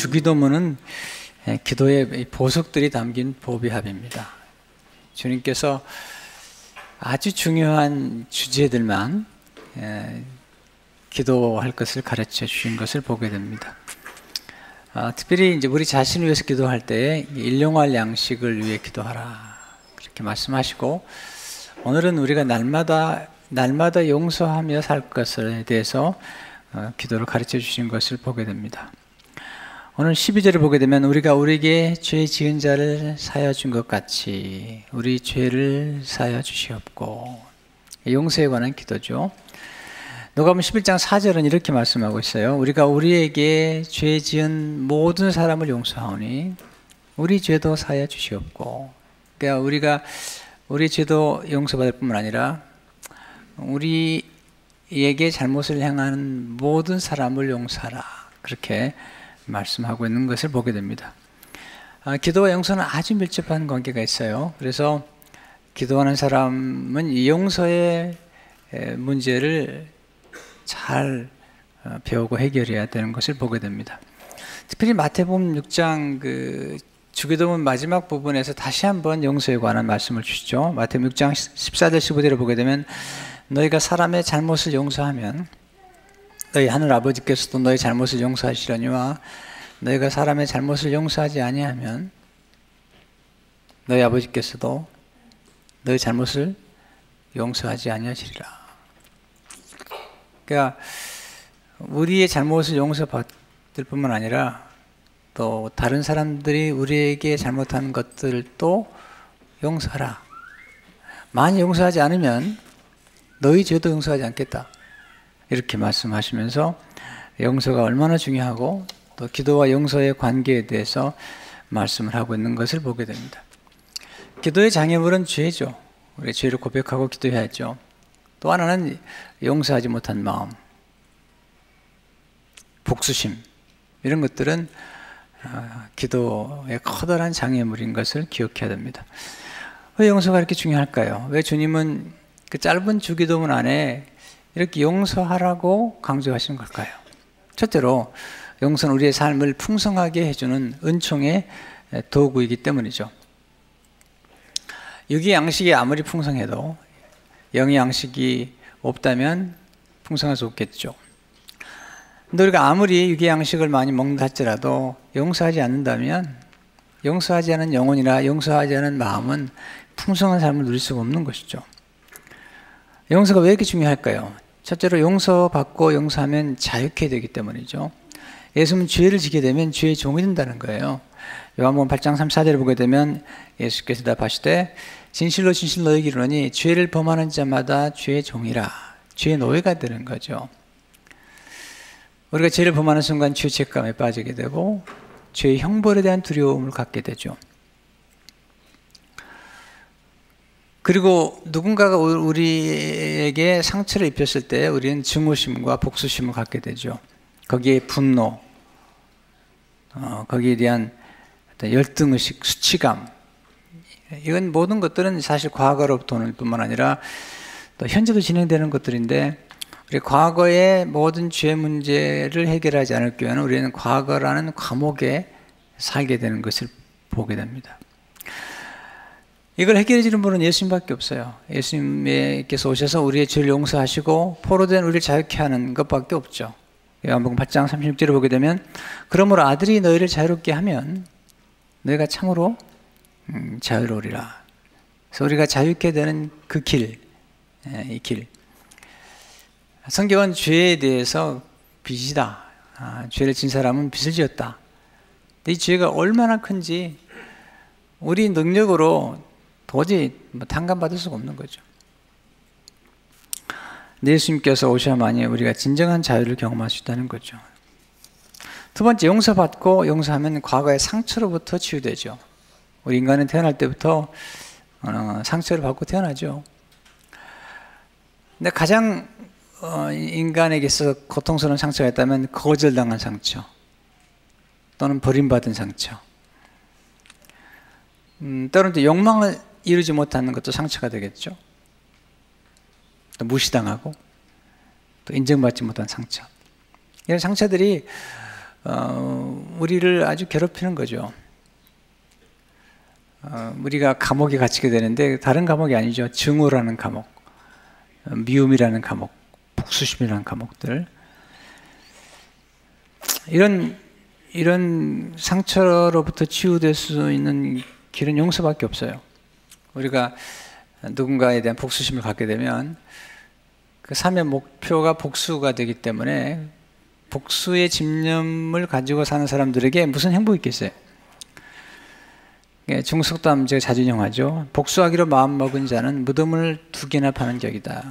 주기도문은 기도의 보석들이 담긴 보비합입니다. 주님께서 아주 중요한 주제들만 기도할 것을 가르쳐 주신 것을 보게 됩니다. 특별히 이제 우리 자신을 위해서 기도할 때 일용할 양식을 위해 기도하라 그렇게 말씀하시고, 오늘은 우리가 날마다 용서하며 살 것에 대해서 기도를 가르쳐 주신 것을 보게 됩니다. 오늘 12절을 보게 되면 우리가 우리에게 죄 지은 자를 사하여 준 것 같이 우리 죄를 사하여 주시옵고, 용서에 관한 기도죠. 누가복음 11장 4절은 이렇게 말씀하고 있어요. 우리가 우리에게 죄 지은 모든 사람을 용서하오니 우리 죄도 사하여 주시옵고. 그러니까 우리가 우리 죄도 용서받을 뿐만 아니라 우리에게 잘못을 행하는 모든 사람을 용서하라 그렇게 말씀하고 있는 것을 보게 됩니다. 기도와 용서는 아주 밀접한 관계가 있어요. 그래서 기도하는 사람은 이 용서의 문제를 잘 배우고 해결해야 되는 것을 보게 됩니다. 특별히 마태복음 6장 주기도문 마지막 부분에서 다시 한번 용서에 관한 말씀을 주시죠. 마태복음 6장 14절 15절을 보게 되면 너희가 사람의 잘못을 용서하면 너희 하늘 아버지께서도 너희 잘못을 용서하시려니와 너희가 사람의 잘못을 용서하지 아니하면 너희 아버지께서도 너희 잘못을 용서하지 아니하시리라. 그러니까 우리의 잘못을 용서받을 뿐만 아니라 또 다른 사람들이 우리에게 잘못한 것들도 용서하라. 만약 용서하지 않으면 너희 죄도 용서하지 않겠다. 이렇게 말씀하시면서 용서가 얼마나 중요하고 또 기도와 용서의 관계에 대해서 말씀을 하고 있는 것을 보게 됩니다. 기도의 장애물은 죄죠. 우리 죄를 고백하고 기도해야죠. 또 하나는 용서하지 못한 마음, 복수심, 이런 것들은 기도의 커다란 장애물인 것을 기억해야 됩니다. 왜 용서가 이렇게 중요할까요? 왜 주님은 그 짧은 주기도문 안에 이렇게 용서하라고 강조하신 걸까요? 첫째로 용서는 우리의 삶을 풍성하게 해주는 은총의 도구이기 때문이죠. 육의 양식이 아무리 풍성해도 영의 양식이 없다면 풍성할 수 없겠죠. 근데 우리가 아무리 육의 양식을 많이 먹는다 할지라도 용서하지 않는다면 용서하지 않은 영혼이나 용서하지 않은 마음은 풍성한 삶을 누릴 수가 없는 것이죠. 용서가 왜 이렇게 중요할까요? 첫째로 용서받고 용서하면 자유케 되기 때문이죠. 예수님은 죄를 지게 되면 죄의 종이 된다는 거예요. 요한복음 8장 34절을 보게 되면 예수께서 대답하시되 진실로 진실로 너희에게 이르노니 죄를 범하는 자마다 죄의 종이라, 죄의 노예가 되는 거죠. 우리가 죄를 범하는 순간 죄 책감에 빠지게 되고 죄의 형벌에 대한 두려움을 갖게 되죠. 그리고 누군가가 우리에게 상처를 입혔을 때 우리는 증오심과 복수심을 갖게 되죠. 거기에 분노, 거기에 대한 열등의식, 수치감, 이건 모든 것들은 사실 과거로부터 오는 뿐만 아니라 또 현재도 진행되는 것들인데, 우리 과거의 모든 죄 문제를 해결하지 않을 경우에는 우리는 과거라는 감옥에 살게 되는 것을 보게 됩니다. 이걸 해결해 주는 분은 예수님밖에 없어요. 예수님께서 오셔서 우리의 죄를 용서하시고 포로된 우리를 자유케 하는 것밖에 없죠. 요한복음 8장 36절을 보게 되면 그러므로 아들이 너희를 자유롭게 하면 너희가 참으로 자유로우리라. 그래서 우리가 자유케 되는 그 길, 이 길. 성경은 죄에 대해서 빚이다. 죄를 진 사람은 빚을 지었다. 이 죄가 얼마나 큰지 우리 능력으로 도저히 탕감받을 수가 없는 거죠. 예수님께서 오셔야만이 우리가 진정한 자유를 경험할 수 있다는 거죠. 두 번째, 용서받고 용서하면 과거의 상처로부터 치유되죠. 우리 인간은 태어날 때부터 상처를 받고 태어나죠. 근데 가장 인간에게 있어서 고통스러운 상처가 있다면 거절당한 상처 또는 버림받은 상처, 때로는 또 욕망을 이루지 못하는 것도 상처가 되겠죠. 또 무시당하고 또 인정받지 못한 상처, 이런 상처들이 우리를 아주 괴롭히는 거죠. 우리가 감옥에 갇히게 되는데 다른 감옥이 아니죠. 증오라는 감옥, 미움이라는 감옥, 복수심이라는 감옥들. 이런 상처로부터 치유될 수 있는 길은 용서밖에 없어요. 우리가 누군가에 대한 복수심을 갖게 되면 그 삶의 목표가 복수가 되기 때문에 복수의 집념을 가지고 사는 사람들에게 무슨 행복이 있겠어요? 중국속담 제가 자주 인용하죠. 복수하기로 마음먹은 자는 무덤을 2개나 파는 격이다.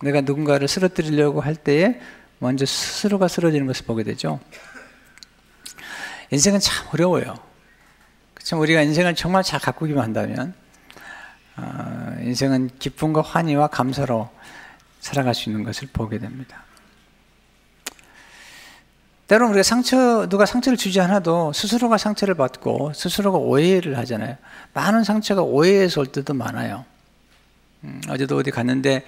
내가 누군가를 쓰러뜨리려고 할 때에 먼저 스스로가 쓰러지는 것을 보게 되죠. 인생은 참 어려워요. 그렇지만 우리가 인생을 정말 잘 가꾸기만 한다면 인생은 기쁨과 환희와 감사로 살아갈 수 있는 것을 보게 됩니다. 때로는 우리가 누가 상처를 주지 않아도 스스로가 상처를 받고 스스로가 오해를 하잖아요. 많은 상처가 오해에서 올 때도 많아요. 어제도 어디 갔는데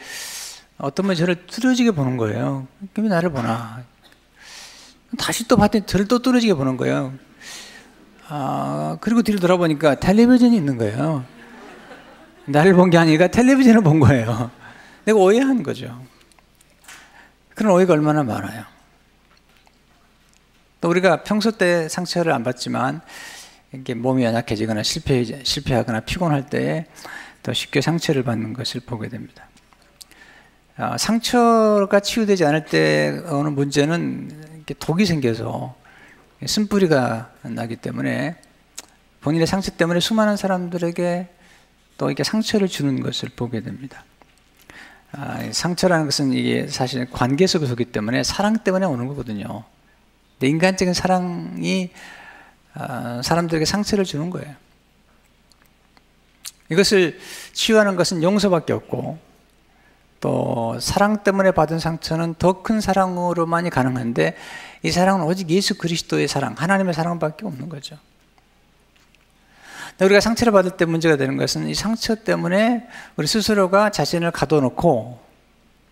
어떤 분이 저를 뚫어지게 보는 거예요. 왜 나를 보나? 다시 또 봤더니 저를 또 뚫어지게 보는 거예요. 그리고 뒤로 돌아보니까 텔레비전이 있는 거예요. 나를 본 게 아니라 텔레비전을 본 거예요. 내가 오해한 거죠. 그런 오해가 얼마나 많아요. 또 우리가 평소 때 상처를 안 받지만 이렇게 몸이 연약해지거나 실패하거나 피곤할 때에 더 쉽게 상처를 받는 것을 보게 됩니다. 상처가 치유되지 않을 때 오는 문제는 이렇게 독이 생겨서 쓴뿌리가 나기 때문에 본인의 상처 때문에 수많은 사람들에게 또 이렇게 상처를 주는 것을 보게 됩니다. 상처라는 것은 이게 사실 관계 속에서 오기 때문에 사랑 때문에 오는 거거든요. 근데 인간적인 사랑이 사람들에게 상처를 주는 거예요. 이것을 치유하는 것은 용서밖에 없고 또 사랑 때문에 받은 상처는 더 큰 사랑으로만이 가능한데 이 사랑은 오직 예수 그리스도의 사랑, 하나님의 사랑밖에 없는 거죠. 우리가 상처를 받을 때 문제가 되는 것은 이 상처 때문에 우리 스스로가 자신을 가둬놓고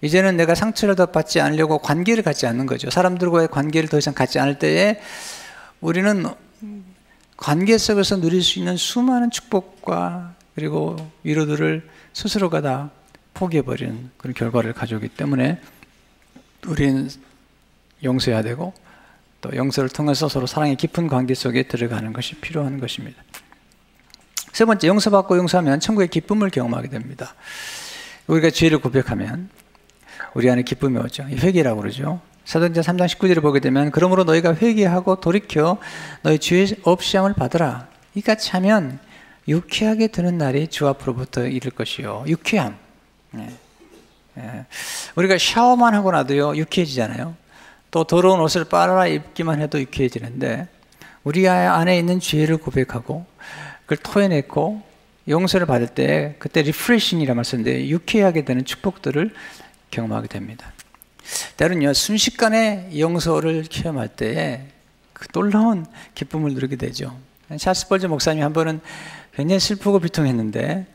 이제는 내가 상처를 더 받지 않으려고 관계를 갖지 않는 거죠. 사람들과의 관계를 더 이상 갖지 않을 때에 우리는 관계 속에서 누릴 수 있는 수많은 축복과 그리고 위로들을 스스로가 다 포기해버리는 그런 결과를 가져오기 때문에 우리는 용서해야 되고 또 용서를 통해서 서로 사랑의 깊은 관계 속에 들어가는 것이 필요한 것입니다. 세 번째, 용서받고 용서하면 천국의 기쁨을 경험하게 됩니다. 우리가 죄를 고백하면 우리 안에 기쁨이 오죠. 회개라고 그러죠. 사도행전 3장 19절을 보게 되면 그러므로 너희가 회개하고 돌이켜 너희 죄 없이함을 받으라. 이같이 하면 유쾌하게 드는 날이 주 앞으로부터 이를 것이요. 유쾌함. 우리가 샤워만 하고 나도요 유쾌해지잖아요. 또 더러운 옷을 빨아 입기만 해도 유쾌해지는데 우리 안에 있는 죄를 고백하고 그걸 토해내고 용서를 받을 때 그때 리프레싱이라는 말 쓰는데 유쾌하게 되는 축복들을 경험하게 됩니다. 때로는요 순식간에 용서를 체험할 때에 그 놀라운 기쁨을 누리게 되죠. 찰스 스펄전 목사님이 한 번은 굉장히 슬프고 비통했는데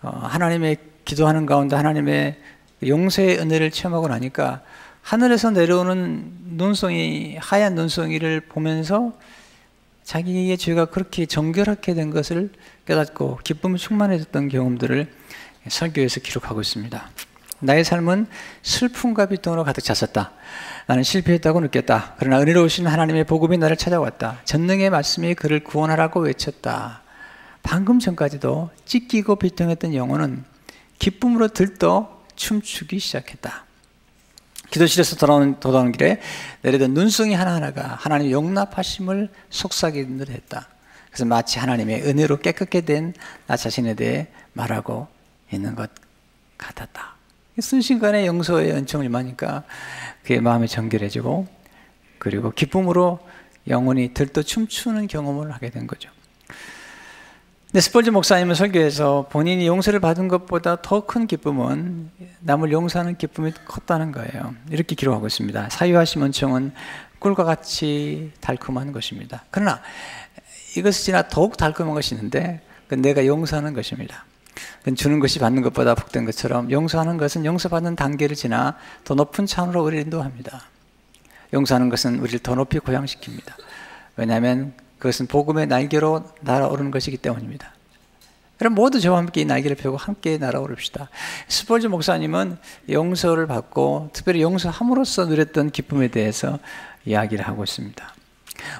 하나님의 기도하는 가운데 하나님의 용서의 은혜를 체험하고 나니까 하늘에서 내려오는 눈송이, 하얀 눈송이를 보면서 자기의 죄가 그렇게 정결하게 된 것을 깨닫고 기쁨이 충만해졌던 경험들을 설교에서 기록하고 있습니다. 나의 삶은 슬픔과 비통으로 가득 찼었다. 나는 실패했다고 느꼈다. 그러나 은혜로우신 하나님의 복음이 나를 찾아왔다. 전능의 말씀이 그를 구원하라고 외쳤다. 방금 전까지도 찢기고 비통했던 영혼은 기쁨으로 들떠 춤추기 시작했다. 기도실에서 돌아오는 길에 내리던 눈송이 하나하나가 하나님의 용납하심을 속삭이는 듯 했다. 그래서 마치 하나님의 은혜로 깨끗게 된 나 자신에 대해 말하고 있는 것 같았다. 순식간에 용서의 은총을 임하니까 그의 마음이 정결해지고 그리고 기쁨으로 영혼이 들떠 춤추는 경험을 하게 된 거죠. 근데 스펄전 목사님은 설교에서 본인이 용서를 받은 것보다 더 큰 기쁨은 남을 용서하는 기쁨이 컸다는 거예요. 이렇게 기록하고 있습니다. 사유하심 은총은 꿀과 같이 달콤한 것입니다. 그러나 이것을 지나 더욱 달콤한 것이 있는데 그건 내가 용서하는 것입니다. 그건 주는 것이 받는 것보다 복된 것처럼 용서하는 것은 용서받는 단계를 지나 더 높은 차원으로 우리를 인도합니다. 용서하는 것은 우리를 더 높이 고양시킵니다. 왜냐하면 그것은 복음의 날개로 날아오르는 것이기 때문입니다. 그럼 모두 저와 함께 이 날개를 펴고 함께 날아오릅시다. 스펄전 목사님은 용서를 받고 특별히 용서함으로써 누렸던 기쁨에 대해서 이야기를 하고 있습니다.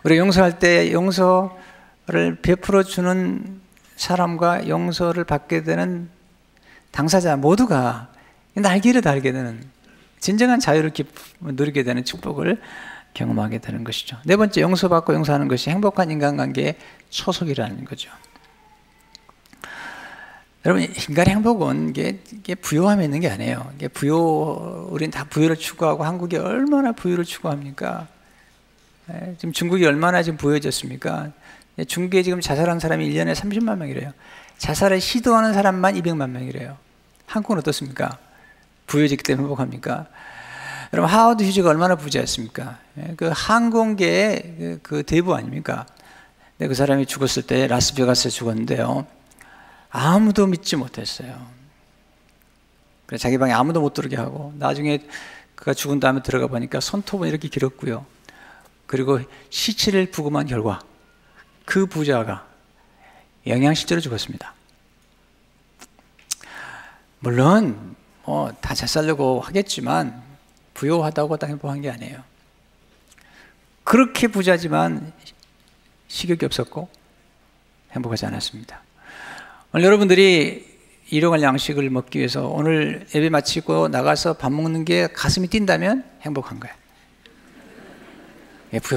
우리가 용서할 때 용서를 베풀어 주는 사람과 용서를 받게 되는 당사자 모두가 날개를 달게 되는 진정한 자유를 누리게 되는 축복을 경험하게 되는 것이죠. 네 번째, 용서받고 용서하는 것이 행복한 인간관계의 초석이라는 거죠. 여러분, 인간의 행복은 이게 부요함에 있는 게 아니에요. 이게 우린 다 부요를 추구하고 한국이 얼마나 부요를 추구합니까? 지금 중국이 얼마나 지금 부요해졌습니까? 중국에 지금 자살한 사람이 1년에 30만 명이래요. 자살을 시도하는 사람만 200만 명이래요. 한국은 어떻습니까? 부요해졌기 때문에 행복합니까? 여러분, 하워드 휴즈가 얼마나 부자였습니까? 그 항공계의 그 대부 아닙니까? 근데 그 사람이 죽었을 때 라스베가스에 죽었는데요. 아무도 믿지 못했어요. 그래서 자기 방에 아무도 못 들어오게 하고 나중에 그가 죽은 다음에 들어가 보니까 손톱은 이렇게 길었고요. 그리고 시체를 부검한 결과 그 부자가 영양실조로 죽었습니다. 물론 다 잘 살려고 하겠지만 부요하다고 다 행복한 게 아니에요. 그렇게 부자지만 식욕이 없었고 행복하지 않았습니다. 오늘 여러분들이 일용할 양식을 먹기 위해서 오늘 예배 마치고 나가서 밥 먹는 게 가슴이 뛴다면 행복한 거예요.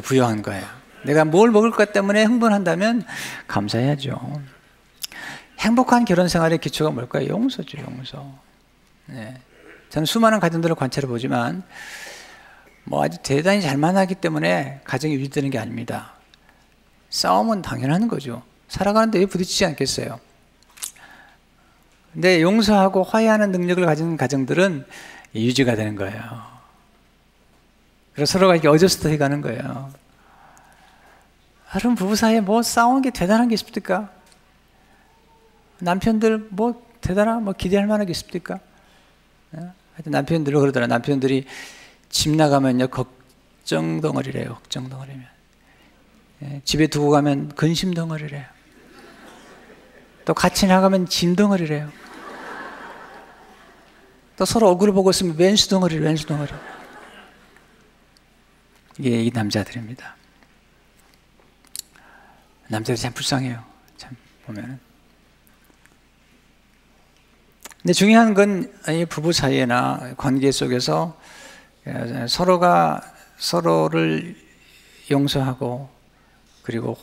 부요한 거예요. 내가 뭘 먹을 것 때문에 흥분한다면 감사해야죠. 행복한 결혼 생활의 기초가 뭘까요? 용서죠, 용서. 네. 저는 수많은 가정들을 관찰해 보지만 아주 대단히 잘 만나기 때문에 가정이 유지되는 게 아닙니다. 싸움은 당연한 거죠. 살아가는데 왜 부딪히지 않겠어요? 근데 용서하고 화해하는 능력을 가진 가정들은 유지가 되는 거예요. 그래서 서로가 이렇게 어저스트 가는 거예요. 여러분, 부부 사이에 싸우는 게 대단한 게 있습니까? 남편들 대단한 기대할 만한 게 있습니까? 하여튼 남편들 그러더라. 남편들이 집 나가면요 걱정 덩어리래요. 걱정 덩어리면 집에 두고 가면 근심 덩어리래요. 또 같이 나가면 짐 덩어리래요. 또 서로 얼굴을 보고 있으면 왼수 덩어리. 이게 이 남자들입니다. 남자들이 참 불쌍해요. 참 보면은. 근데 중요한 건 이 부부 사이나 관계 속에서 서로가 서로를 용서하고 그리고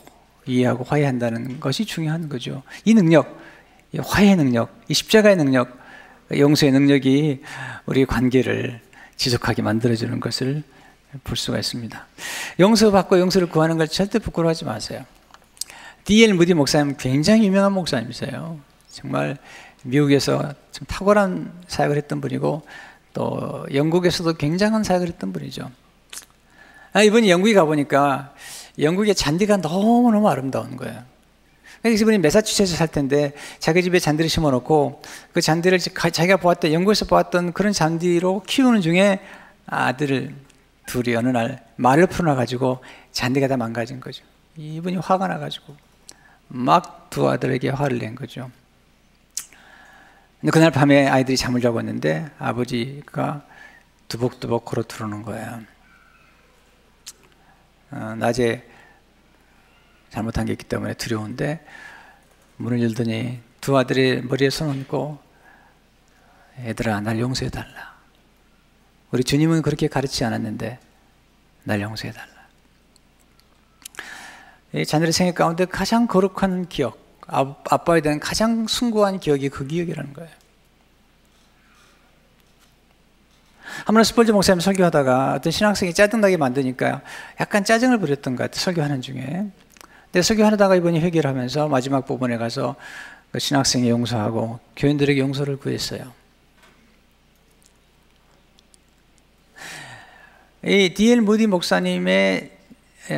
이해하고 화해한다는 것이 중요한 거죠. 이 능력, 이 화해의 능력, 이 십자가의 능력, 용서의 능력이 우리 관계를 지속하게 만들어주는 것을 볼 수가 있습니다. 용서받고 용서를 구하는 걸 절대 부끄러워하지 마세요. D.L. 무디 목사님 굉장히 유명한 목사님이세요. 정말 미국에서 좀 탁월한 사역을 했던 분이고 또 영국에서도 굉장한 사역을 했던 분이죠. 이번에 영국에 가보니까 영국의 잔디가 너무너무 아름다운 거예요. 그래서 이분이 매사추세츠에 살 텐데 자기 집에 잔디를 심어놓고 그 잔디를 자기가 영국에서 보았던 그런 잔디로 키우는 중에 아들을 둘이 어느 날 말을 풀어놔가지고 잔디가 다 망가진 거죠. 이분이 화가 나가지고 막 두 아들에게 화를 낸 거죠. 근데 그날 밤에 아이들이 잠을 자고 있는데 아버지가 두벅두벅 걸어 들어오는 거예요. 낮에 잘못한 게 있기 때문에 두려운데 문을 열더니 두 아들이 머리에 손 얹고 얘들아 날 용서해달라. 우리 주님은 그렇게 가르치지 않았는데 날 용서해달라. 이 자녀의 생애 가운데 가장 거룩한 기억, 아빠에 대한 가장 숭고한 기억이 그 기억이라는 거예요. 한번 스펄전 목사님 설교하다가 어떤 신학생이 짜증나게 만드니까 약간 짜증을 부렸던 것 같아요. 설교하는 중에. 근데 설교하다가 이분이 회개를 하면서 마지막 부분에 가서 그 신학생이 용서하고 교인들에게 용서를 구했어요. 이 D.L. 무디 목사님의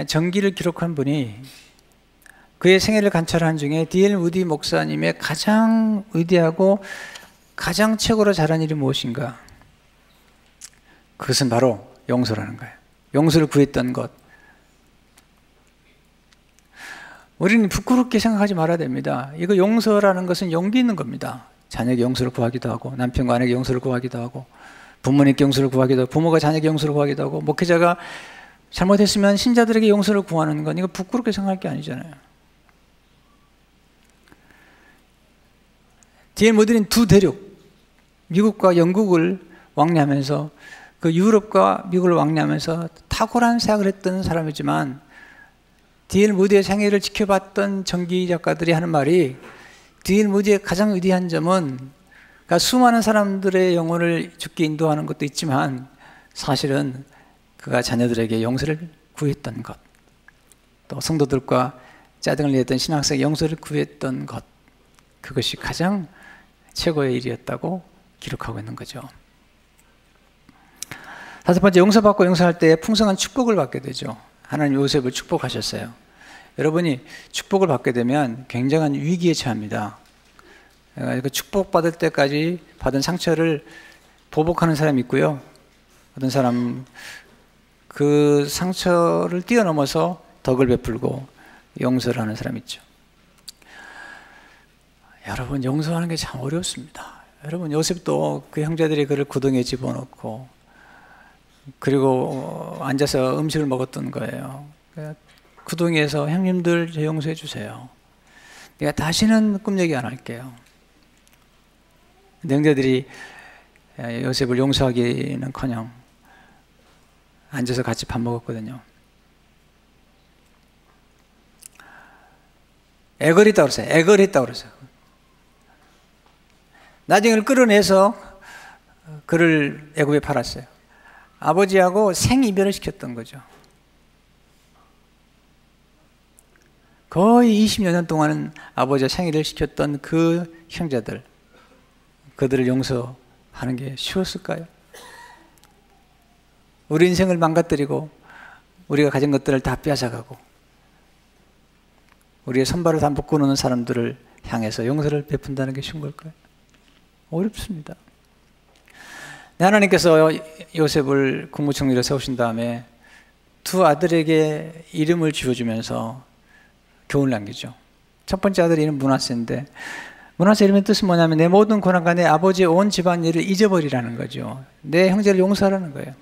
전기를 기록한 분이 그의 생애를 관찰한 중에 D.L. 무디 목사님의 가장 위대하고 가장 최고로 잘한 일이 무엇인가? 그것은 바로 용서라는 거예요. 용서를 구했던 것. 우리는 부끄럽게 생각하지 말아야 됩니다. 이거 용서라는 것은 용기 있는 겁니다. 자녀에게 용서를 구하기도 하고, 남편과 아내에게 용서를 구하기도 하고, 부모님께 용서를 구하기도 하고, 부모가 자녀에게 용서를 구하기도 하고, 목회자가 잘못했으면 신자들에게 용서를 구하는 건 이거 부끄럽게 생각할 게 아니잖아요. D.L. 모디는 두 대륙, 미국과 영국을 왕래하면서 그 유럽과 미국을 왕래하면서 탁월한 사역을 했던 사람이지만 D.L. 모디의 생애를 지켜봤던 전기 작가들이 하는 말이 D.L. 모디의 가장 위대한 점은 그러니까 수많은 사람들의 영혼을 죽게 인도하는 것도 있지만 사실은 그가 자녀들에게 용서를 구했던 것, 또 성도들과 짜증을 내던 신학생의 용서를 구했던 것, 그것이 가장 최고의 일이었다고 기록하고 있는 거죠. 다섯 번째, 용서받고 용서할 때 풍성한 축복을 받게 되죠. 하나님 요셉을 축복하셨어요. 여러분이 축복을 받게 되면 굉장한 위기에 처합니다. 그 축복받을 때까지 받은 상처를 보복하는 사람이 있고요. 어떤 사람 그 상처를 뛰어넘어서 덕을 베풀고 용서를 하는 사람이 있죠. 여러분, 용서하는 게 참 어렵습니다. 여러분, 요셉도 그 형제들이 그를 구덩이에 집어넣고 그리고 앉아서 음식을 먹었던 거예요. 구덩이에서 형님들 저 용서해 주세요. 내가 다시는 꿈 얘기 안 할게요. 형제들이 요셉을 용서하기는커녕 앉아서 같이 밥 먹었거든요. 애걸했다고 그랬어요. 애걸했다고 그랬어요. 나중에 그를 끌어내서 그를 애굽에 팔았어요. 아버지하고 생이별을 시켰던 거죠. 거의 20여 년 동안은 아버지와 생이별을 시켰던 그 형제들, 그들을 용서하는 게 쉬웠을까요? 우리 인생을 망가뜨리고 우리가 가진 것들을 다 빼앗아가고 우리의 손발을 다 묶어놓는 사람들을 향해서 용서를 베푼다는 게 쉬운 걸까요? 어렵습니다. 하나님께서 요셉을 국무총리로 세우신 다음에 두 아들에게 이름을 지어주면서 교훈을 남기죠. 첫 번째 아들 이름 므낫세인데, 므낫세 이름의 뜻은 뭐냐면 내 모든 고난과 내 아버지의 온 집안일을 잊어버리라는 거죠. 내 형제를 용서하라는 거예요.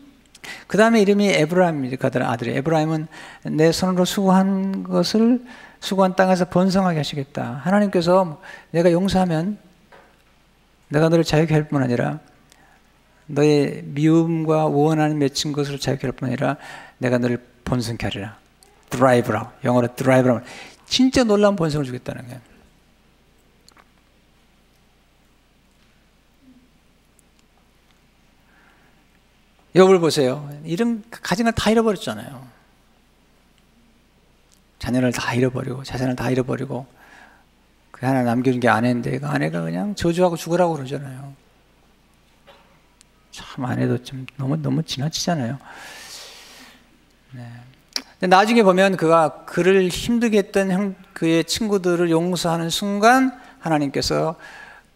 그 다음에 이름이 에브라임입니다. 그 아들이 에브라임은 내 손으로 수고한 것을 수고한 땅에서 번성하게 하시겠다. 하나님께서 내가 용서하면 내가 너를 자유케 할 뿐 아니라 너의 미움과 원한을 맺힌 것으로 자유케 할 뿐 아니라 내가 너를 번성케 하리라. 드라이브라, 영어로 드라이브라. 진짜 놀라운 번성을 주겠다는 거예요. 욥을 보세요. 이름 가진 걸 다 잃어버렸잖아요. 자녀를 다 잃어버리고 자산을 다 잃어버리고 그 하나 남겨준 게 아내인데 그 아내가 그냥 저주하고 죽으라고 그러잖아요. 참 아내도 좀 너무 지나치잖아요. 네. 근데 나중에 보면 그가 그를 힘들게 했던 그의 친구들을 용서하는 순간 하나님께서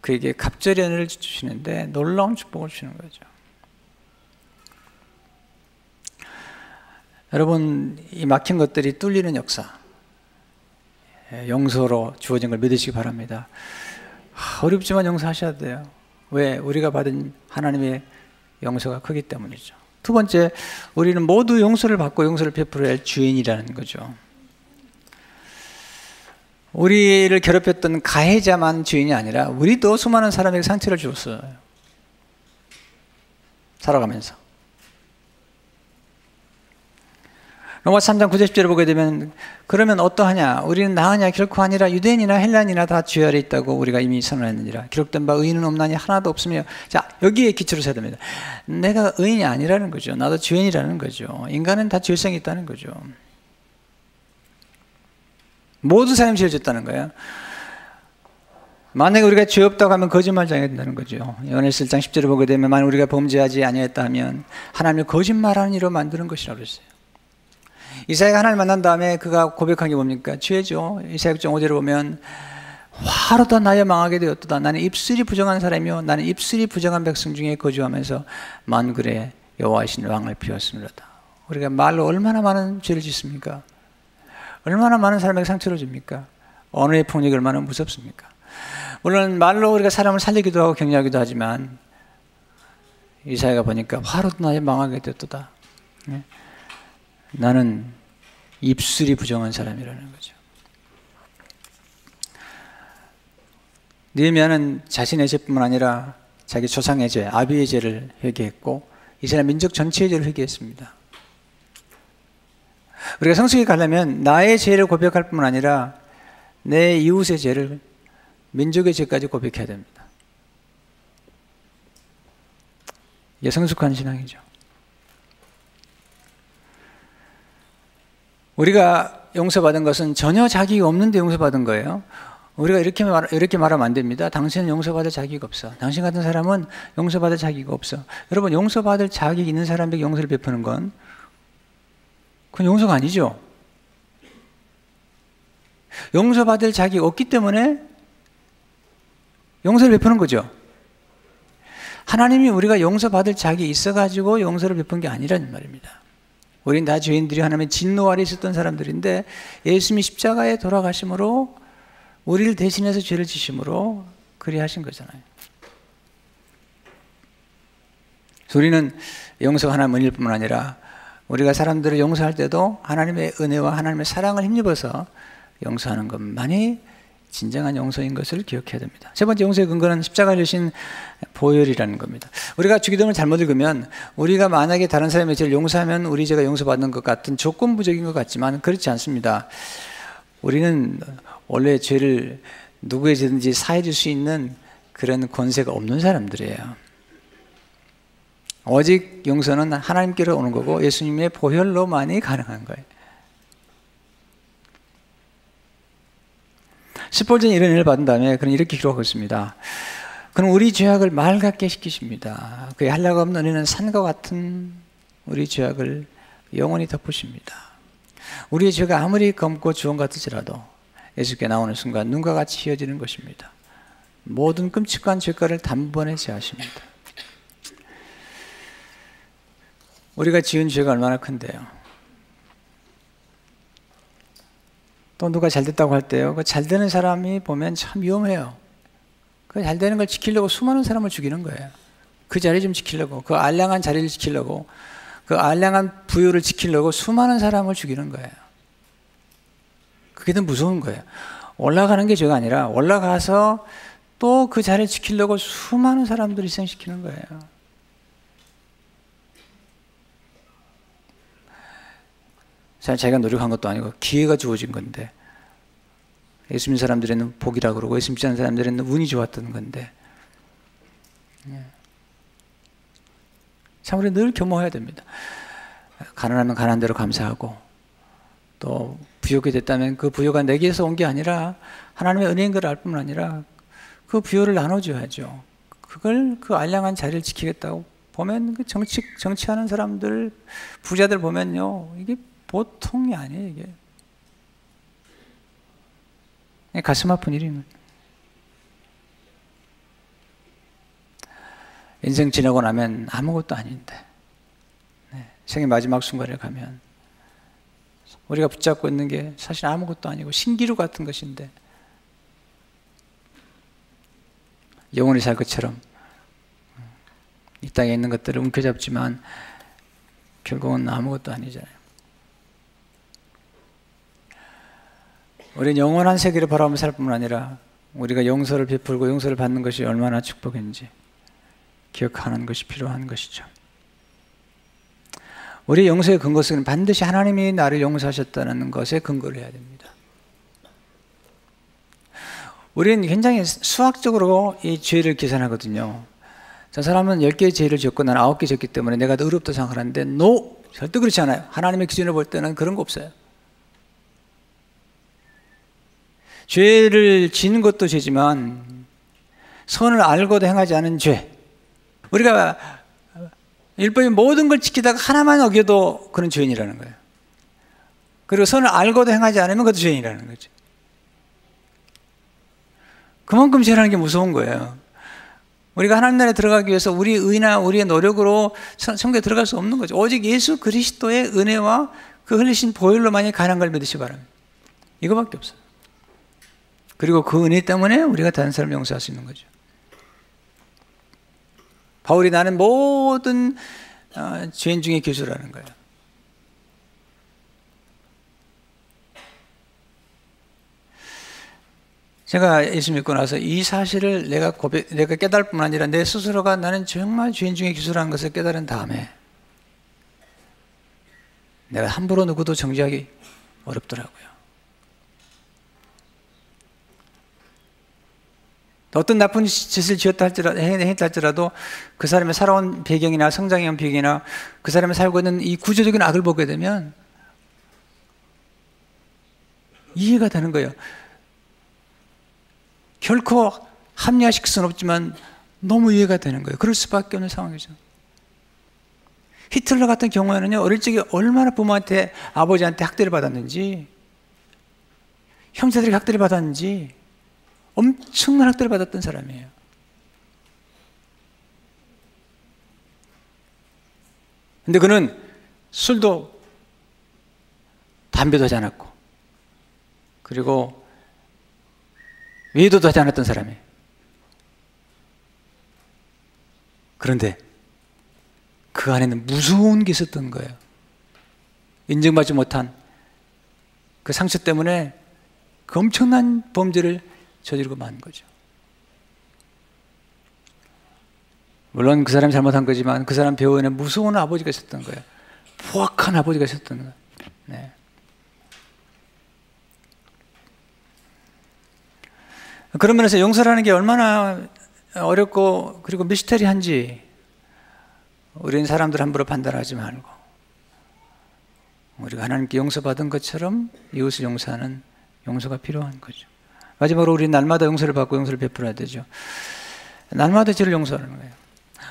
그에게 갑절연을 주시는데 놀라운 축복을 주시는 거죠. 여러분, 이 막힌 것들이 뚫리는 역사, 용서로 주어진 걸 믿으시기 바랍니다. 어렵지만 용서하셔야 돼요. 왜? 우리가 받은 하나님의 용서가 크기 때문이죠. 두 번째, 우리는 모두 용서를 받고 용서를 베풀어야 할 주인이라는 거죠. 우리를 괴롭혔던 가해자만 주인이 아니라 우리도 수많은 사람에게 상처를 주었어요. 살아가면서. 로마서 3장 9절 10절을 보게 되면 그러면 어떠하냐? 우리는 나으냐? 결코 아니라 유대인이나 헬라인이나 다 죄 아래 있다고 우리가 이미 선언했느니라. 기록된 바 의인은 없나니 하나도 없으며. 자, 여기에 기초를 세야 됩니다. 내가 의인이 아니라는 거죠. 나도 죄인이라는 거죠. 인간은 다 죄성이 있다는 거죠. 모든 사람이 죄를 졌다는 거예요. 만약에 우리가 죄 없다고 하면 거짓말장이 된다는 거죠. 요한일서 1장 10절을 보게 되면 만약 우리가 범죄하지 아니했다 하면 하나님을 거짓말하는 이로 만드는 것이라고 그랬어요. 이사야가 하나님을 만난 다음에 그가 고백한 게 뭡니까? 죄죠. 이사야 6장 5절을 보면 화로다 나여 망하게 되었도다. 나는 입술이 부정한 사람이요 나는 입술이 부정한 백성 중에 거주하면서 만군의 여호와이신 왕을 비웠습니다. 우리가 말로 얼마나 많은 죄를 짓습니까? 얼마나 많은 사람에게 상처를 줍니까? 언어의 폭력이 얼마나 무섭습니까? 물론 말로 우리가 사람을 살리기도 하고 격려하기도 하지만 이사야가 보니까 화로 나에 망하게 됐도다. 나는 입술이 부정한 사람이라는 거죠. 느헤미야는 자신의 죄뿐만 아니라 자기 조상의 죄, 아비의 죄를 회개했고 이스라엘 민족 전체의 죄를 회개했습니다. 우리가 성숙히 가려면 나의 죄를 고백할 뿐만 아니라 내 이웃의 죄를, 민족의 죄까지 고백해야 됩니다. 이게 성숙한 신앙이죠. 우리가 용서받은 것은 전혀 자격이 없는데 용서받은 거예요. 우리가 이렇게 말하면 안 됩니다. 당신은 용서받을 자격이 없어. 당신 같은 사람은 용서받을 자격이 없어. 여러분, 용서받을 자격이 있는 사람에게 용서를 베푸는 건 그건 용서가 아니죠. 용서받을 자격이 없기 때문에 용서를 베푸는 거죠. 하나님이 우리가 용서받을 자격이 있어가지고 용서를 베푼 게 아니라는 말입니다. 우린 다 죄인들이 하나님의 진노 아래 있었던 사람들인데 예수님이 십자가에 돌아가심으로 우리를 대신해서 죄를 지심으로 그리 하신 거잖아요. 우리는 용서가 하나님 은혜일 뿐만 아니라 우리가 사람들을 용서할 때도 하나님의 은혜와 하나님의 사랑을 힘입어서 용서하는 것만이 진정한 용서인 것을 기억해야 됩니다. 세 번째 용서의 근거는 십자가를 지신 보혈이라는 겁니다. 우리가 주기도문을 잘못 읽으면 우리가 만약에 다른 사람의 죄를 용서하면 우리 죄가 용서받는 것 같은 조건부적인 것 같지만 그렇지 않습니다. 우리는 원래 죄를 누구의 죄든지 사해 줄 수 있는 그런 권세가 없는 사람들이에요. 오직 용서는 하나님께로 오는 거고 예수님의 보혈로만이 가능한 거예요. 스폴전이 이런 은혜를 받은 다음에 그는 이렇게 기록하고 있습니다. 그는 우리 죄악을 말 같게 시키십니다. 그의 한량 없는 은혜는 산과 같은 우리 죄악을 영원히 덮으십니다. 우리의 죄가 아무리 검고 주홍 같을지라도 예수께 나오는 순간 눈과 같이 희어지는 것입니다. 모든 끔찍한 죄가를 단번에 제하십니다. 우리가 지은 죄가 얼마나 큰데요. 또 누가 잘 됐다고 할 때요, 그 잘 되는 사람이 보면 참 위험해요. 그 잘 되는 걸 지키려고 수많은 사람을 죽이는 거예요. 그 자리 좀 지키려고, 그 알량한 자리를 지키려고, 그 알량한 부유를 지키려고 수많은 사람을 죽이는 거예요. 그게 더 무서운 거예요. 올라가는 게 죄가 아니라 올라가서 또 그 자리를 지키려고 수많은 사람들을 희생시키는 거예요. 자기가 노력한 것도 아니고 기회가 주어진 건데, 예수 믿는 사람들에는 복이라고 그러고 예수 믿지 않는 사람들에는 운이 좋았던 건데, 참 우리 늘 겸허해야 됩니다. 가난하면 가난한 대로 감사하고, 또 부유하게 됐다면 그 부유가 내게서 온 게 아니라 하나님의 은혜인 걸 알 뿐만 아니라 그 부유를 나눠줘야죠. 그걸, 그 알량한 자리를 지키겠다고 보면 그 정치하는 사람들, 부자들 보면요, 이게 보통이 아니에요. 이게 가슴 아픈 일입니다. 인생 지나고 나면 아무것도 아닌데, 생의 마지막 순간에 가면 우리가 붙잡고 있는 게 사실 아무것도 아니고 신기루 같은 것인데, 영원히 살 것처럼 이 땅에 있는 것들을 움켜잡지만 결국은 아무것도 아니잖아요. 우리는 영원한 세계를 바라보며 살 뿐만 아니라 우리가 용서를 베풀고 용서를 받는 것이 얼마나 축복인지 기억하는 것이 필요한 것이죠. 우리의 용서의 근거는 반드시 하나님이 나를 용서하셨다는 것에 근거를 해야 됩니다. 우리는 굉장히 수학적으로 이 죄를 계산하거든요. 저 사람은 10개의 죄를 지었고 나는 9개 지었기 때문에 내가 더 의롭다 생각하는데, 절대 그렇지 않아요. 하나님의 기준으로 볼 때는 그런 거 없어요. 죄를 지는 것도 죄지만 선을 알고도 행하지 않은 죄, 우리가 율법의 모든 걸 지키다가 하나만 어겨도 그런 죄인이라는 거예요. 그리고 선을 알고도 행하지 않으면 그것도 죄인이라는 거죠. 그만큼 죄라는 게 무서운 거예요. 우리가 하나님 나라에 들어가기 위해서 우리 의나 우리의 노력으로 천국에 들어갈 수 없는 거죠. 오직 예수 그리스도의 은혜와 그 흘리신 보혈로만이 가능한 걸 믿으시기 바랍니다. 이거밖에 없어요. 그리고 그 은혜 때문에 우리가 다른 사람을 용서할 수 있는 거죠. 바울이 나는 모든 죄인 중에 기술하는 거예요. 제가 예수 믿고 나서 이 사실을 내가 깨달을 뿐 아니라 내 스스로가 나는 정말 죄인 중에 기술하는 것을 깨달은 다음에 내가 함부로 누구도 정죄하기 어렵더라고요. 어떤 나쁜 짓을 했다 할지라도 그 사람의 살아온 배경이나 성장한 배경이나 그 사람이 살고 있는 이 구조적인 악을 보게 되면 이해가 되는 거예요. 결코 합리화시킬 수는 없지만 너무 이해가 되는 거예요. 그럴 수밖에 없는 상황이죠. 히틀러 같은 경우에는요, 어릴 적에 얼마나 부모한테, 아버지한테 학대를 받았는지, 형제들이 학대를 받았는지, 엄청난 학대를 받았던 사람이에요. 근데 그는 술도, 담배도 하지 않았고, 그리고 외도도 하지 않았던 사람이에요. 그런데 그 안에는 무서운 게 있었던 거예요. 인정받지 못한 그 상처 때문에 그 엄청난 범죄를 저지르고 만 거죠. 물론 그 사람이 잘못한 거지만 그 사람 배우에는 무서운 아버지가 있었던 거예요. 포악한 아버지가 있었던 거예요. 네. 그런 면에서 용서라는 게 얼마나 어렵고 그리고 미스터리한지 우리는 사람들 함부로 판단하지 말고 우리가 하나님께 용서받은 것처럼 이웃을 용서하는 용서가 필요한 거죠. 마지막으로 우리는 날마다 용서를 받고 용서를 베풀어야 되죠. 날마다 죄를 용서하는 거예요.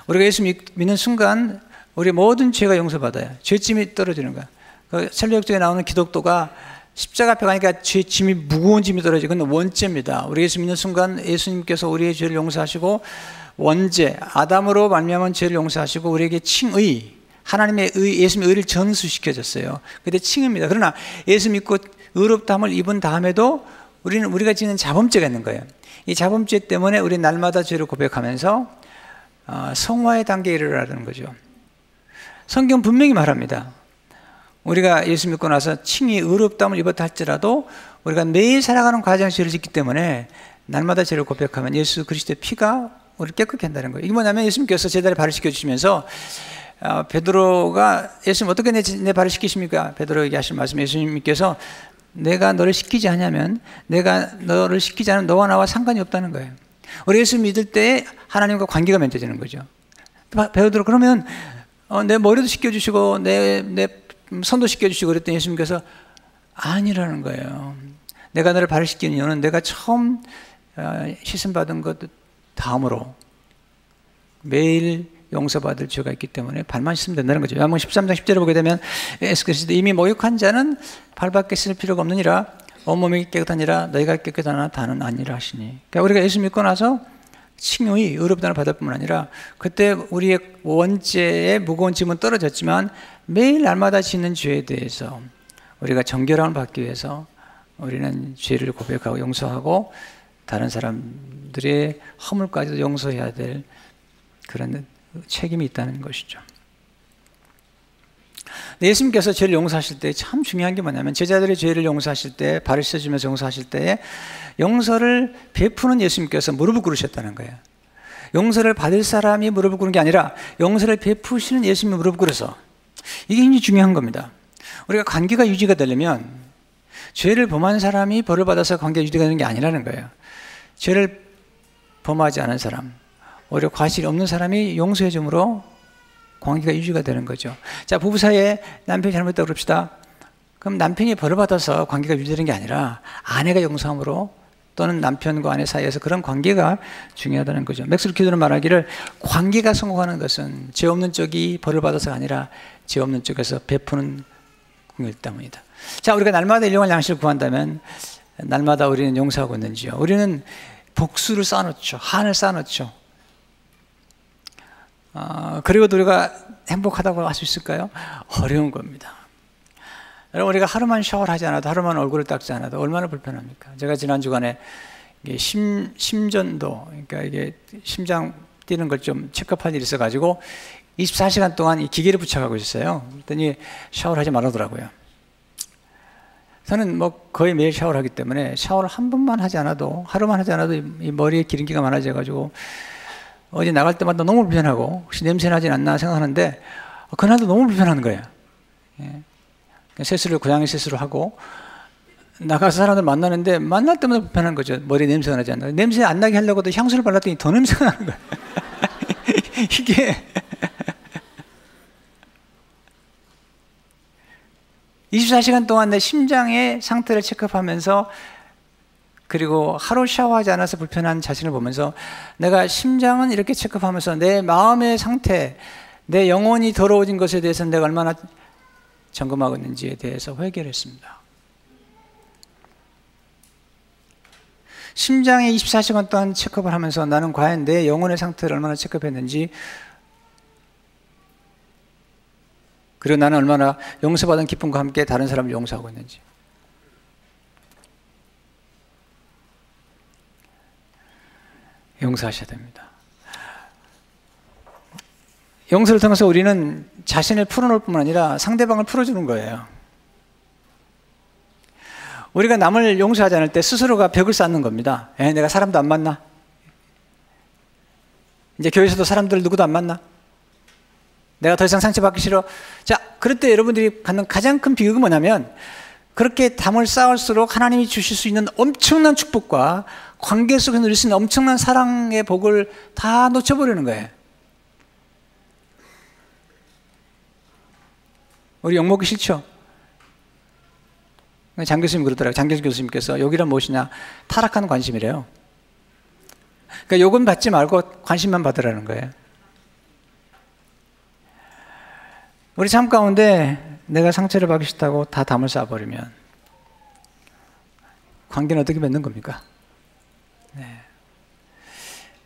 우리가 예수 믿는 순간 우리 모든 죄가 용서받아요. 죄짐이 떨어지는 거예요. 그 설교역정에 나오는 기독도가 십자가 앞에 가니까 죄짐이 무거운 짐이 떨어지고 그건 원죄입니다. 우리 예수 믿는 순간 예수님께서 우리의 죄를 용서하시고 원죄, 아담으로 말미암은 죄를 용서하시고 우리에게 칭의, 하나님의 의, 예수님의 의를 전수시켜줬어요. 그게 칭의입니다. 그러나 예수 믿고 의롭다함을 입은 다음에도 우리가 지는 자범죄가 있는 거예요. 이 자범죄 때문에 우리 날마다 죄를 고백하면서 성화의 단계에 이르라는 거죠. 성경 분명히 말합니다. 우리가 예수 믿고 나서 칭의 의롭다함을 입었다 할지라도 우리가 매일 살아가는 과정에서 죄를 짓기 때문에 날마다 죄를 고백하면 예수 그리스도의 피가 우리를 깨끗게 한다는 거예요. 이게 뭐냐면 예수님께서 제자를 발을 시켜주시면서 베드로가 예수님 어떻게 내 발을 시키십니까? 베드로에게 하신 말씀 예수님께서 내가 너를 시키지 않으면 내가 너를 시키지 않으면 너와 나와 상관이 없다는 거예요. 우리 예수 믿을 때 하나님과 관계가 맺어지는 거죠. 베드로 그러면 내 머리도 씻겨주시고 내 손도 씻겨주시고 그랬더니 예수님께서 아니라는 거예요. 내가 너를 발을 씻기는 이유는 내가 처음 씻음받은 것 다음으로 매일 용서받을 죄가 있기 때문에 발만 씻으면 된다는 거죠. 요한복음 13장 10절을 보게 되면 예수 그리스도 이미 목욕한 자는 발밖에 쓸 필요가 없느니라 온몸이 깨끗하니라 너희가 깨끗하나 다는 아니라 하시니. 그러니까 우리가 예수 믿고 나서 칭의, 의롭다는 받을 뿐만 아니라 그때 우리의 원죄의 무거운 짐은 떨어졌지만 매일 날마다 짓는 죄에 대해서 우리가 정결함을 받기 위해서 우리는 죄를 고백하고 용서하고 다른 사람들의 허물까지도 용서해야 될 그런 책임이 있다는 것이죠. 예수님께서 죄를 용서하실 때 참 중요한 게 뭐냐면 제자들의 죄를 용서하실 때 발을 씻어주면서 용서하실 때 용서를 베푸는 예수님께서 무릎을 꿇으셨다는 거예요. 용서를 받을 사람이 무릎을 꿇은 게 아니라 용서를 베푸시는 예수님이 무릎을 꿇어서 이게 굉장히 중요한 겁니다. 우리가 관계가 유지가 되려면 죄를 범한 사람이 벌을 받아서 관계가 유지가 되는 게 아니라는 거예요. 죄를 범하지 않은 사람 오히려 과실이 없는 사람이 용서해 줌으로 관계가 유지가 되는 거죠. 자, 부부 사이에 남편이 잘못했다고 그럽시다. 그럼 남편이 벌을 받아서 관계가 유지되는 게 아니라 아내가 용서함으로 또는 남편과 아내 사이에서 그런 관계가 중요하다는 거죠. 맥스 루키드는 말하기를 관계가 성공하는 것은 죄 없는 쪽이 벌을 받아서가 아니라 죄 없는 쪽에서 베푸는 궁일 때문이다. 자, 우리가 날마다 일용할 양식을 구한다면 날마다 우리는 용서하고 있는지요? 우리는 복수를 쌓아놓죠. 한을 쌓아놓죠. 그리고 우리가 행복하다고 할 수 있을까요? 어려운 겁니다. 여러분, 우리가 하루만 샤워를 하지 않아도, 하루만 얼굴을 닦지 않아도 얼마나 불편합니까? 제가 지난 주간에 심전도, 그러니까 이게 심장 뛰는 걸 좀 체크할 일이 있어가지고 24시간 동안 이 기계를 붙여가고 있었어요. 그랬더니 샤워를 하지 말라더라고요. 저는 뭐 거의 매일 샤워를 하기 때문에 샤워를 한 번만 하지 않아도, 하루만 하지 않아도 이 머리에 기름기가 많아져가지고 어디 나갈 때마다 너무 불편하고, 혹시 냄새 나진 않나 생각하는데 그날도 너무 불편한 거예요. 예. 세수를 고양이 세수를 하고 나가서 사람들 만나는데 만날 때마다 불편한 거죠. 머리에 냄새가 나지 않나. 냄새 안 나게 하려고도 향수를 발랐더니 더 냄새가 나는 거예요. 이게 24시간 동안 내 심장의 상태를 체크하면서, 그리고 하루 샤워하지 않아서 불편한 자신을 보면서 내가 심장은 이렇게 체크하면서 내 마음의 상태, 내 영혼이 더러워진 것에 대해서 내가 얼마나 점검하고 있는지에 대해서 회개를 했습니다. 심장에 24시간 동안 체크업을 하면서 나는 과연 내 영혼의 상태를 얼마나 체크했는지, 그리고 나는 얼마나 용서받은 기쁨과 함께 다른 사람을 용서하고 있는지. 용서하셔야 됩니다. 용서를 통해서 우리는 자신을 풀어놓을 뿐만 아니라 상대방을 풀어주는 거예요. 우리가 남을 용서하지 않을 때 스스로가 벽을 쌓는 겁니다. 내가 사람도 안 만나. 이제 교회에서도 사람들 누구도 안 만나. 내가 더 이상 상처받기 싫어. 자, 그럴 때 여러분들이 갖는 가장 큰 비극은 뭐냐면, 그렇게 담을 쌓을수록 하나님이 주실 수 있는 엄청난 축복과 관계 속에서 누릴 수 있는 엄청난 사랑의 복을 다 놓쳐버리는 거예요. 우리 욕먹기 싫죠? 장 교수님 그러더라고요. 장경수 교수님께서 욕이란 무엇이냐? 타락한 관심이래요. 그러니까 욕은 받지 말고 관심만 받으라는 거예요. 우리 삶 가운데 내가 상처를 받기 싫다고 다 담을 쌓아버리면 관계는 어떻게 맺는 겁니까? 네.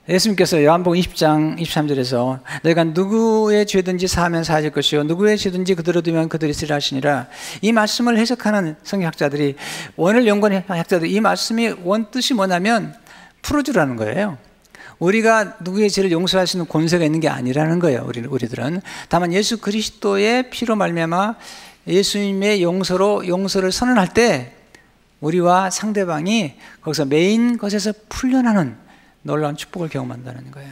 예수님께서 요한복음 20장 23절에서 너희가 누구의 죄든지 사하면 사하질 것이요 누구의 죄든지 그대로 두면 그들이 쓰리라 하시니라, 이 말씀을 해석하는 성경학자들이, 원을 연구하는 학자들이 이 말씀이 원뜻이 뭐냐면 풀어주라는 거예요. 우리가 누구의 죄를 용서할 수 있는 권세가 있는 게 아니라는 거예요. 우리들은 다만 예수 그리스도의 피로 말미암아 예수님의 용서를 선언할 때 우리와 상대방이 거기서 메인 것에서 풀려나는 놀라운 축복을 경험한다는 거예요.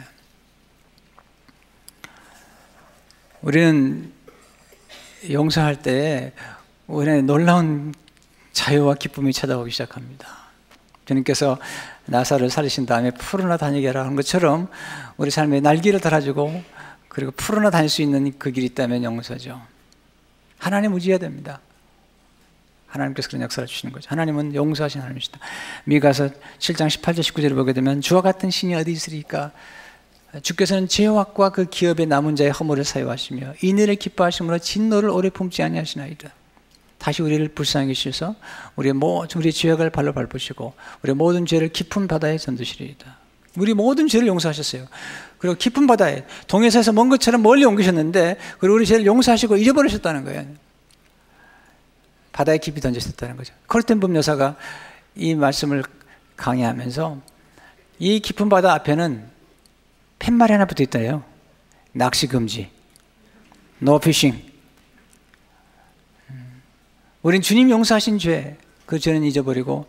우리는 용서할 때 우리는 놀라운 자유와 기쁨이 찾아오기 시작합니다. 주님께서 나사를 살리신 다음에 풀어나 다니게 하라 한 것처럼 우리 삶에 날개를 달아주고 그리고 풀어나 다닐 수 있는 그 길이 있다면 용서죠. 하나님 의지해야 됩니다. 하나님께서 그런 역사를 주시는 거죠. 하나님은 용서하신 하나님이시다. 미가서 7장 18절 19절을 보게 되면 주와 같은 신이 어디 있으리까? 주께서는 죄악과 그 기업에 남은 자의 허물을 사유하시며 인애를 기뻐하심으로 진노를 오래 품지 아니하시나이다. 다시 우리를 불쌍히 여기셔서 우리의 죄악을 발로 밟으시고 우리의 모든 죄를 깊은 바다에 던지시리이다. 우리 모든 죄를 용서하셨어요. 그리고 깊은 바다에, 동해에서 먼 것처럼 멀리 옮기셨는데 그리고 우리 죄를 용서하시고 잊어버리셨다는 거예요. 바다에 깊이 던지셨다는 거죠. 콜텐붐 여사가 이 말씀을 강의하면서 이 깊은 바다 앞에는 팻말이 하나 붙어 있다요. 낚시 금지, no fishing. 우린 주님 용서하신 죄, 그 죄는 잊어버리고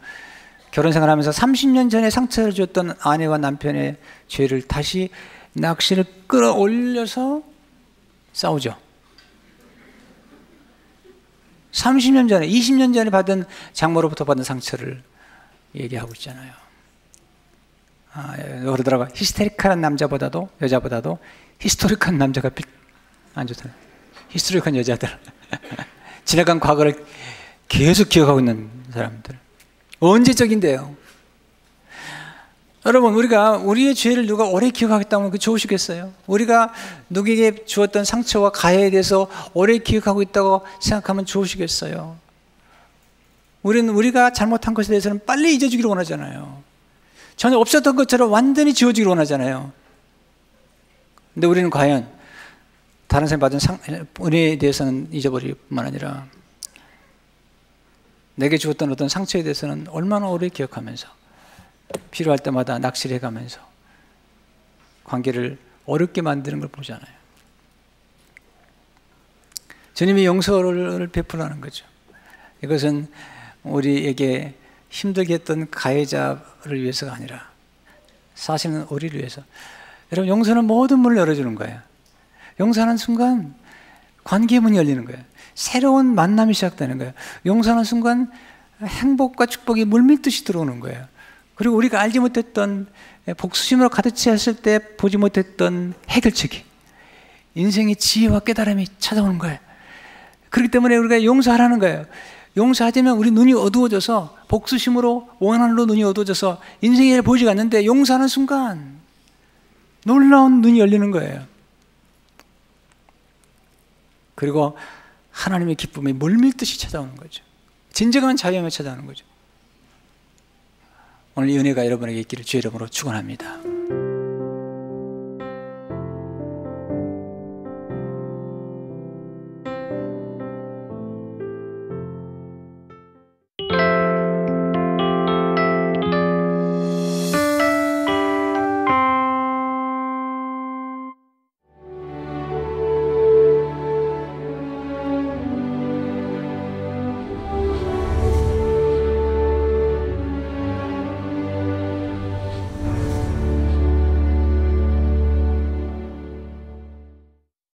결혼 생활하면서 30년 전에 상처를 줬던 아내와 남편의 죄를 다시 낚시를 끌어올려서 싸우죠. 30년 전에, 20년 전에 받은 장모로부터 받은 상처를 얘기하고 있잖아요. 그러더라고요. 히스테리컬한 남자보다도, 여자보다도 히스토릭한 남자가 안 좋잖아요. 히스토릭한 여자들. 지나간 과거를 계속 기억하고 있는 사람들. 언제적인데요. 여러분, 우리가 우리의 죄를 누가 오래 기억하겠다면 그 좋으시겠어요? 우리가 누구에게 주었던 상처와 가해에 대해서 오래 기억하고 있다고 생각하면 좋으시겠어요? 우리가 잘못한 것에 대해서는 빨리 잊어주기를 원하잖아요. 전혀 없었던 것처럼 완전히 지워주기를 원하잖아요. 근데 우리는 과연 다른 사람이 받은 은혜에 대해서는 잊어버릴 뿐만 아니라 내게 주었던 어떤 상처에 대해서는 얼마나 오래 기억하면서 필요할 때마다 낚시를 해가면서 관계를 어렵게 만드는 걸 보잖아요. 주님이 용서를 베풀라는 거죠. 이것은 우리에게 힘들게 했던 가해자를 위해서가 아니라 사실은 우리를 위해서. 여러분, 용서는 모든 문을 열어주는 거예요. 용서하는 순간 관계의 문이 열리는 거예요. 새로운 만남이 시작되는 거예요. 용서하는 순간 행복과 축복이 물밀듯이 들어오는 거예요. 그리고 우리가 알지 못했던, 복수심으로 가득 채웠을 때 보지 못했던 해결책이, 인생의 지혜와 깨달음이 찾아오는 거예요. 그렇기 때문에 우리가 용서하라는 거예요. 용서하자면 우리 눈이 어두워져서, 복수심으로 원한으로 눈이 어두워져서 인생의 일을 보지가 않는데, 용서하는 순간 놀라운 눈이 열리는 거예요. 그리고 하나님의 기쁨이 물밀듯이 찾아오는 거죠. 진정한 자유함이 찾아오는 거죠. 오늘 이 은혜가 여러분에게 있기를 주의 이름으로 축원합니다.